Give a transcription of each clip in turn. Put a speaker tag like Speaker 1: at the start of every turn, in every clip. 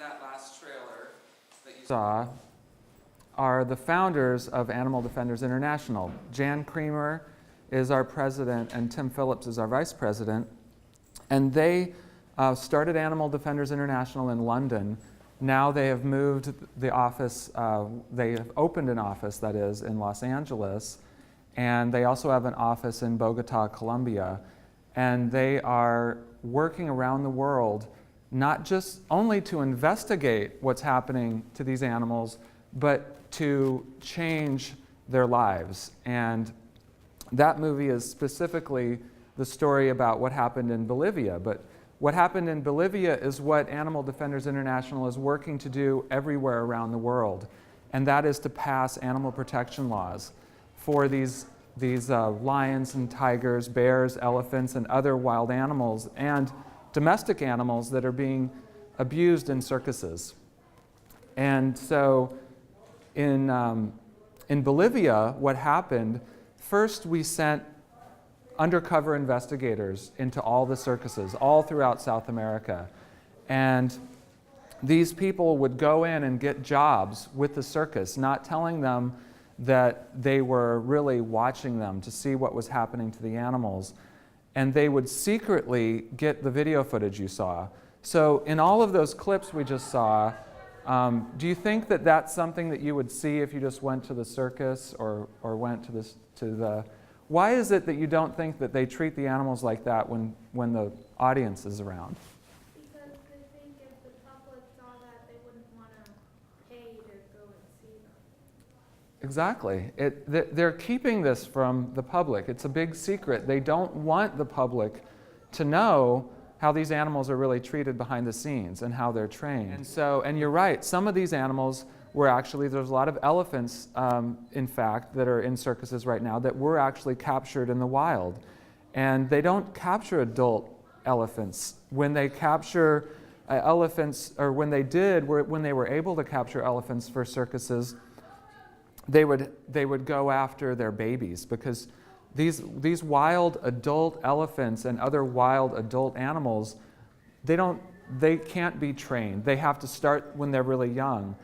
Speaker 1: that last trailer that you saw are the founders of Animal Defenders International. Jan Creamer is our president and Tim Phillips is our vice president. And they started Animal Defenders International in London. Now they have moved the office, they have opened an office, that is, in Los Angeles. And they also have an office in Bogota, Colombia. And they are working around the world, not just only to investigate what's happening to these animals, but to change their lives. And that movie is specifically the story about what happened in Bolivia. But what happened in Bolivia is what Animal Defenders International is working to do everywhere around the world. And that is to pass animal protection laws for these lions and tigers, bears, elephants, and other wild animals, and domestic animals that are being abused in circuses. And so in Bolivia, what happened, first we sent undercover investigators into all the circuses, all throughout South America. And these people would go in and get jobs with the circus, not telling them that they were really watching them to see what was happening to the animals. And they would secretly get the video footage you saw. So in all of those clips we just saw, do you think that that's something that you would see if you just went to the circus or went to the... Why is it that you don't think that they treat the animals like that when the audience is around?
Speaker 2: Because they think if the public saw that, they wouldn't want to pay to go and see them.
Speaker 1: Exactly. They're keeping this from the public. It's a big secret. They don't want the public to know how these animals are really treated behind the scenes and how they're trained. And you're right, some of these animals were actually, there's a lot of elephants, in fact, that are in circuses right now that were actually captured in the wild. And they don't capture adult elephants. When they capture elephants, or when they were able to capture elephants for circuses, they would go after their babies, because these wild adult elephants and other wild adult animals, they can't be trained. They have to start when they're really young.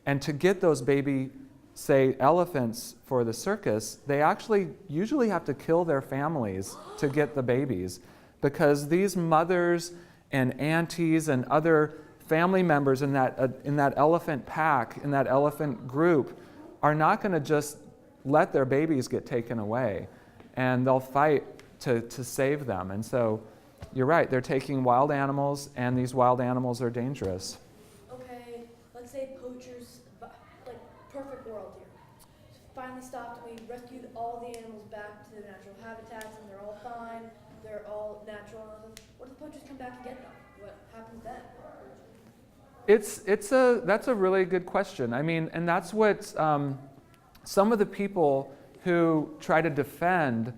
Speaker 1: And to get those baby, say, elephants for the circus, they actually usually have to kill their families to get the babies, because these mothers and aunties and other family members in that elephant pack, in that elephant group, are not going to just let their babies get taken away. And they'll fight to save them. And so you're right, they're taking wild animals, and these wild animals are dangerous.
Speaker 3: Okay, let's say poachers, like perfect world here, finally stopped and we rescued all the animals back to their natural habitats and they're all fine, they're all natural. What if the poachers come back and get them? What happens then?
Speaker 1: That's a really good question. I mean, and that's what some of the people who try to defend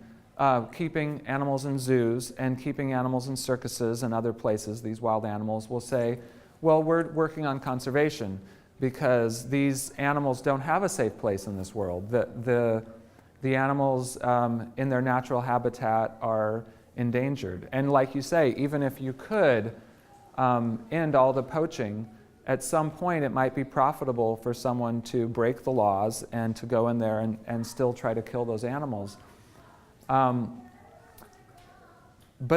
Speaker 1: keeping animals in zoos and keeping animals in circuses and other places, these wild animals, will say, well, we're working on conservation because these animals don't have a safe place in this world. The animals in their natural habitat are endangered. And like you say, even if you could end all the poaching, at some point it might be profitable for someone to break the laws and to go in there and still try to kill those animals. But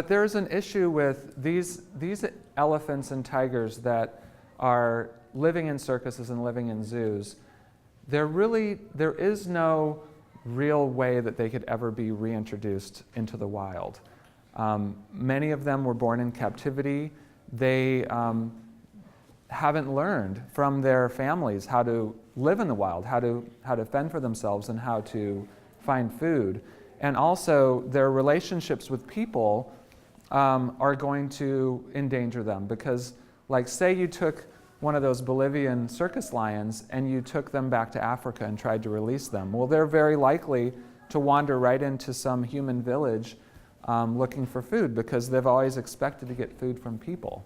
Speaker 1: there's an issue with these elephants and tigers that are living in circuses and living in zoos. There is no real way that they could ever be reintroduced into the wild. Many of them were born in captivity. They haven't learned from their families how to live in the wild, how to fend for themselves and how to find food. And also their relationships with people are going to endanger them, because like say you took one of those Bolivian circus lions and you took them back to Africa and tried to release them. Well, they're very likely to wander right into some human village looking for food, because they've always expected to get food from people.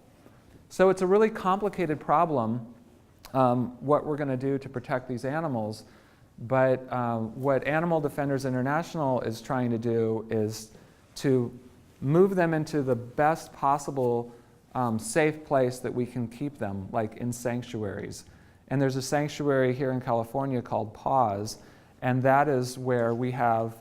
Speaker 1: So it's a really complicated problem, what we're going to do to protect these animals. But what Animal Defenders International is trying to do is to move them into the best possible safe place that we can keep them, like in sanctuaries. And there's a sanctuary here in California called Paws, and that is where we have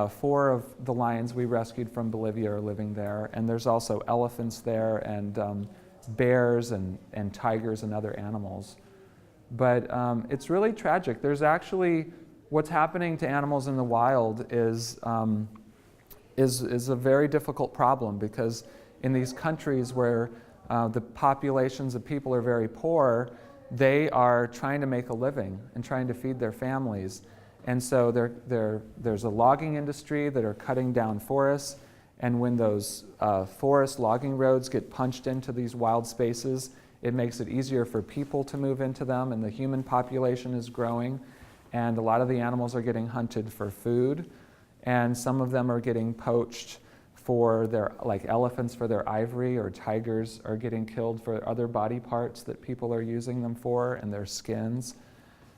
Speaker 1: 4 of the lions we rescued from Bolivia are living there. And there's also elephants there, and bears and tigers and other animals. But it's really tragic. There's actually, what's happening to animals in the wild is a very difficult problem, because in these countries where the populations of people are very poor, they are trying to make a living and trying to feed their families. And so there's a logging industry that are cutting down forests, and when those forest logging roads get punched into these wild spaces, it makes it easier for people to move into them, and the human population is growing, and a lot of the animals are getting hunted for food, and some of them are getting poached for their, like elephants for their ivory, or tigers are getting killed for other body parts that people are using them for, and their skins.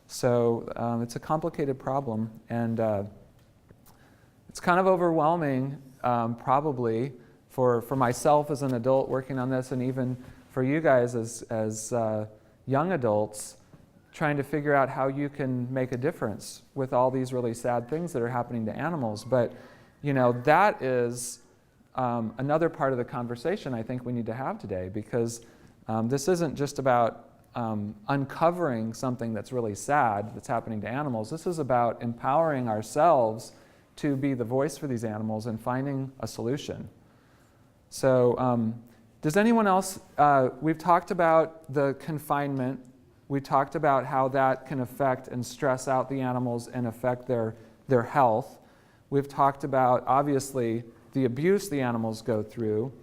Speaker 1: So it's a complicated problem, and it's kind of overwhelming, probably, for myself as an adult working on this, and even for you guys as young adults, trying to figure out how you can make a difference with all these really sad things that are happening to animals. But, you know, that is another part of the conversation I think we need to have today, because this isn't just about uncovering something that's really sad that's happening to animals. This is about empowering ourselves to be the voice for these animals and finding a solution. So does anyone else, we've talked about the confinement. We talked about how that can affect and stress out the animals and affect their health. We've talked about, obviously, the abuse the animals go through.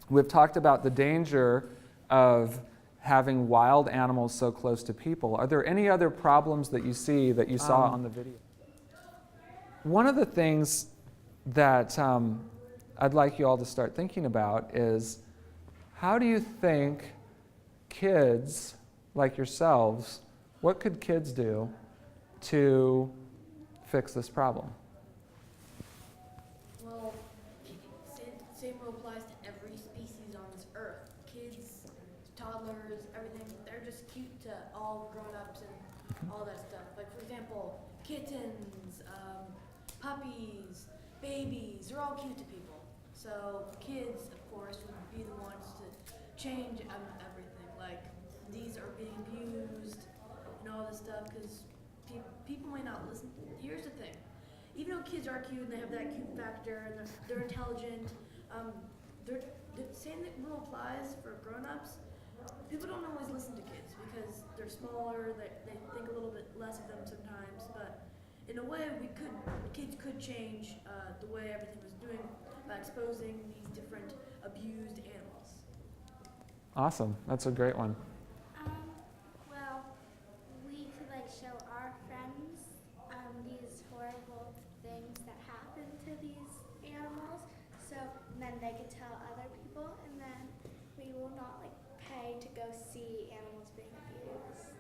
Speaker 1: We've talked about the danger of having wild animals so close to people. Are there any other problems that you see that you saw on the video? One of the things that I'd like you all to start thinking about is, how do you think kids like yourselves, what could kids do to fix this problem?
Speaker 3: Well, same rule applies to every species on this earth. Kids, toddlers, everything, they're just cute to all grown-ups and all that stuff. Like, for example, kittens, puppies, babies, they're all cute to people. So kids, of course, would be the ones to change everything. Like, these are being abused and all this stuff, because people may not listen. Here's the thing. Even though kids are cute and they have that cute factor and they're intelligent, the same rule applies for grown-ups. People don't always listen to kids because they're smaller, they think a little bit less of them sometimes, but in a way kids could change the way everything was doing by exposing these different abused animals.
Speaker 1: Awesome, that's a great one.
Speaker 2: Well, we could like show our friends these horrible things that happen to these animals, so then they could tell other people, and then we will not like pay to go see animals being abused.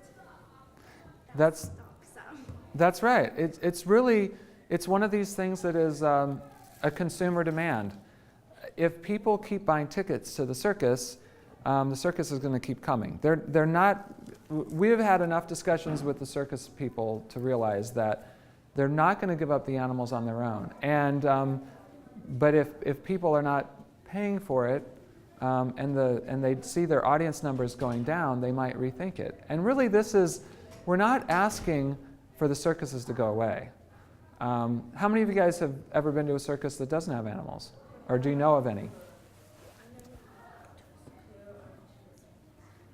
Speaker 1: That's right. It's really, it's one of these things that is a consumer demand. If people keep buying tickets to the circus is going to keep coming. They're not. We have had enough discussions with the circus people to realize that they're not going to give up the animals on their own. And but if people are not paying for it, and they see their audience numbers going down, they might rethink it. And really, we're not asking for the circuses to go away. How many of you guys have ever been to a circus that doesn't have animals, or do you know of any?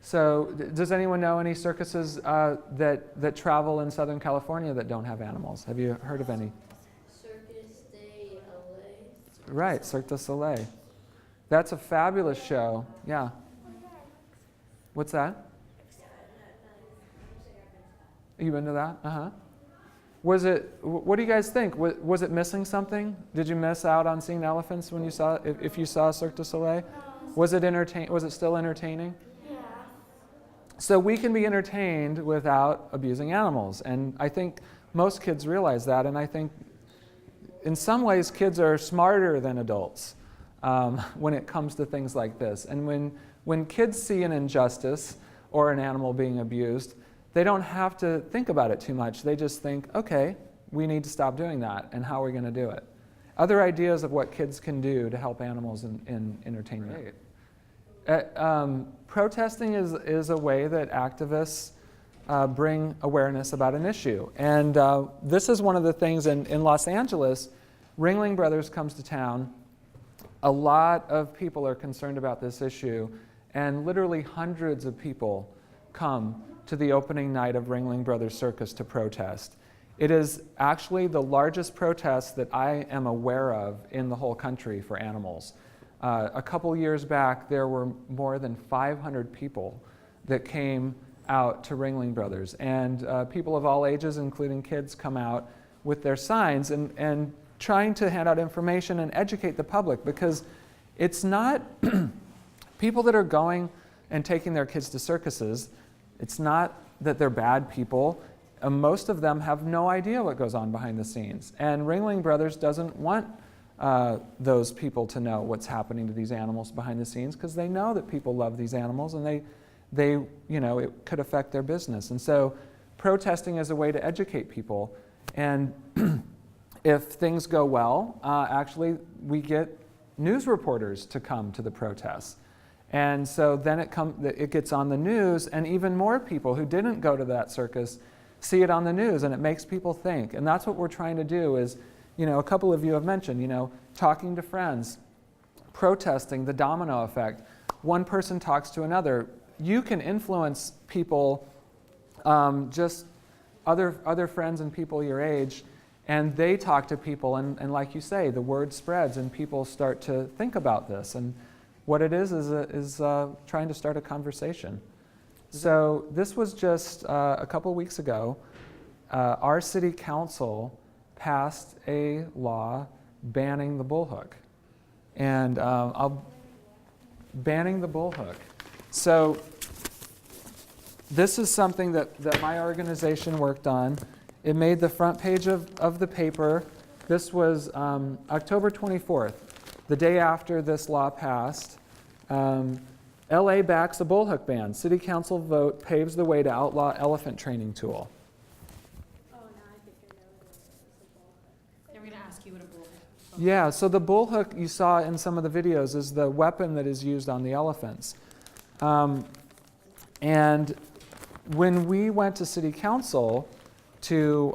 Speaker 1: So, does anyone know any circuses that travel in Southern California that don't have animals? Have you heard of any?
Speaker 4: Circus de LA.
Speaker 1: Right, Cirque du Soleil. That's a fabulous show. Yeah. What's that? You been to that? Uh-huh. What do you guys think? Was it missing something? Did you miss out on seeing elephants when you saw, if you saw Cirque du Soleil? Was it still entertaining?
Speaker 2: Yeah.
Speaker 1: So we can be entertained without abusing animals. And I think most kids realize that. And I think in some ways kids are smarter than adults when it comes to things like this. And when kids see an injustice or an animal being abused, they don't have to think about it too much. They just think, okay, we need to stop doing that, and how are we going to do it? Other ideas of what kids can do to help animals in entertainment. Protesting is a way that activists bring awareness about an issue. And this is one of the things in Los Angeles. Ringling Brothers comes to town. A lot of people are concerned about this issue, and literally hundreds of people come to the opening night of Ringling Brothers Circus to protest. It is actually the largest protest that I am aware of in the whole country for animals. A couple years back, there were more than 500 people that came out to Ringling Brothers, and people of all ages, including kids, come out with their signs and trying to hand out information and educate the public, because it's not people that are going and taking their kids to circuses, it's not that they're bad people. Most of them have no idea what goes on behind the scenes. And Ringling Brothers doesn't want those people to know what's happening to these animals behind the scenes, because they know that people love these animals, and they it could affect their business. And so protesting is a way to educate people. And if things go well, actually we get news reporters to come to the protests. And so then it gets on the news, and even more people who didn't go to that circus see it on the news, and it makes people think. And that's what we're trying to do is, a couple of you have mentioned, talking to friends, protesting, the domino effect. One person talks to another. You can influence people, just other friends and people your age, and they talk to people, and like you say, the word spreads, and people start to think about this. And what it is trying to start a conversation. So this was just a couple weeks ago. Our city council passed a law banning the bullhook. And banning the bullhook. So this is something that my organization worked on. It made the front page of the paper. This was October 24th, the day after this law passed. LA backs a bullhook ban. City council vote paves the way to outlaw elephant training tool.
Speaker 2: Oh, no, I think I know what it is.
Speaker 5: They were going to ask you what a bullhead.
Speaker 1: Yeah, so the bullhook you saw in some of the videos is the weapon that is used on the elephants. And when we went to city council to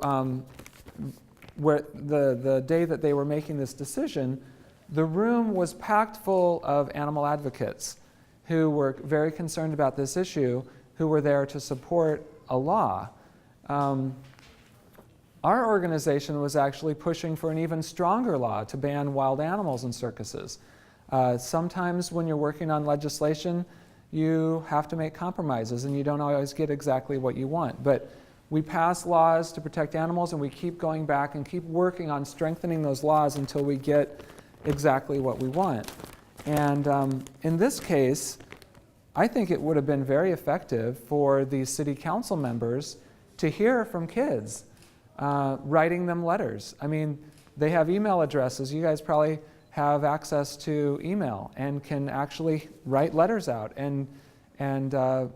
Speaker 1: where the day that they were making this decision, the room was packed full of animal advocates who were very concerned about this issue, who were there to support a law. Our organization was actually pushing for an even stronger law to ban wild animals in circuses. Sometimes when you're working on legislation, you have to make compromises, and you don't always get exactly what you want. But we pass laws to protect animals, and we keep going back and keep working on strengthening those laws until we get exactly what we want. And in this case, I think it would have been very effective for these city council members to hear from kids, writing them letters. I mean, they have email addresses. You guys probably have access to email and can actually write letters out. And the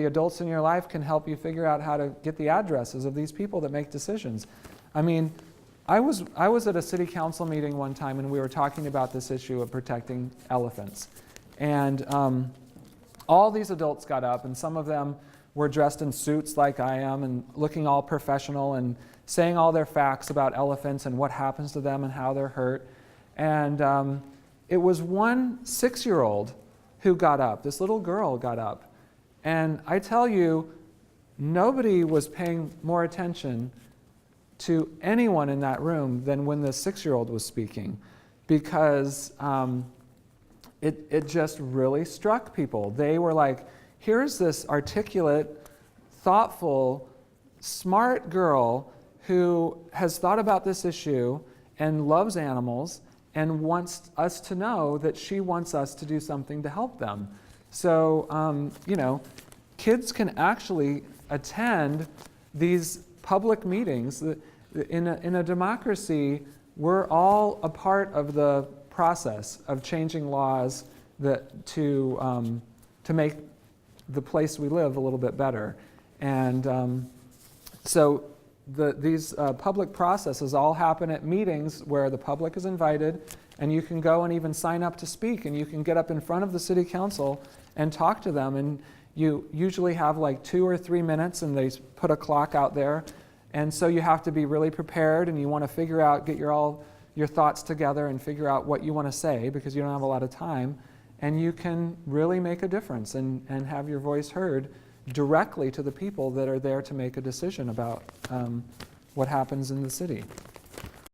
Speaker 1: adults in your life can help you figure out how to get the addresses of these people that make decisions. I mean, I was at a city council meeting one time, and we were talking about this issue of protecting elephants. And all these adults got up, and some of them were dressed in suits like I am and looking all professional and saying all their facts about elephants and what happens to them and how they're hurt. And it was one 6-year-old who got up. This little girl got up. And I tell you, nobody was paying more attention to anyone in that room than when the 6-year-old was speaking, because it just really struck people. They were like, here's this articulate, thoughtful, smart girl who has thought about this issue and loves animals and wants us to know that she wants us to do something to help them. So, kids can actually attend these public meetings. In a democracy, we're all a part of the process of changing laws to to make the place we live a little bit better. And so these public processes all happen at meetings where the public is invited, and you can go and even sign up to speak, and you can get up in front of the city council and talk to them. And you usually have like 2 or 3 minutes, and they put a clock out there. And so you have to be really prepared, and you want to figure out, get your thoughts together and figure out what you want to say, because you don't have a lot of time. And you can really make a difference and have your voice heard directly to the people that are there to make a decision about what happens in the city.